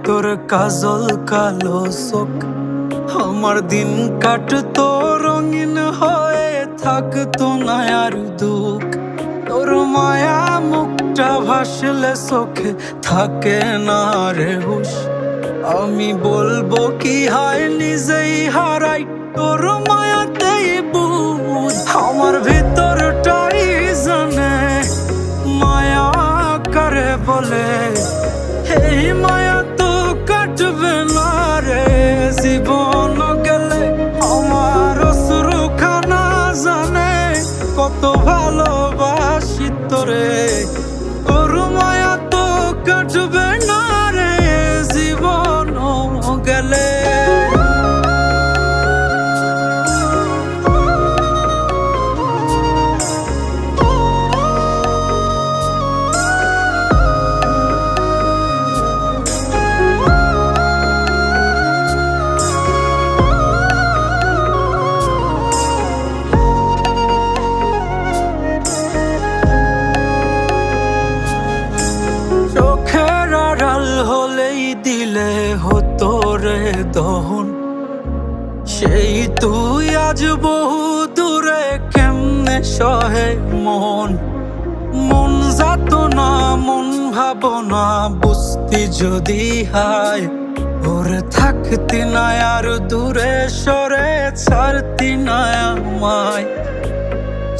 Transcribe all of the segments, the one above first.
তোর কাজল কালো চোখ, আমার দিন কাটতো রঙিন হয়ে, থাকতো না আর দুঃখ। তোর মায়া মুখটা ভাসলে চোখে থাকে না রে হুশ। আমি বলবো কি হয় নিজেই হারাই তোর মায়াতেই বুঝ। আমার ভিতরটাই জানে মায়া করে বলে, এই মায়া তো কাটবে না রে জীবন গেলে। আমার অশ্রুখানা জানে কত ভালোবাসি তোরে, তোর মায়া তো কাটবে না রে জীবন গেলে। চোখের আড়াল হলেই দিলে হতো রে দহন, সেই তুই আজ বহু দূরে কেমনে সহে মন। মন যাত না মন ভাবনা বুঝতি যদি হায়, ওরে থাকতি না আর দূরে সরে ছাড়তি না আমায়।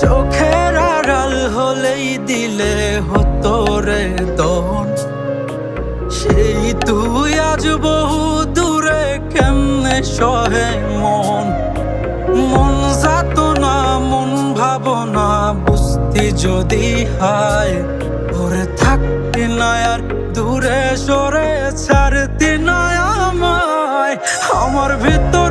চোখের আড়াল হলেই দিলে হতো রে দহন, সেই তুই আজ বহু দূরে কেমনে সহে মন। মন যাত না মন ভাবনা বুঝতি যদি হায়, ওরে থাকতি না আর দূরে সরে ছাড়তি না আমায়। আমার ভিতর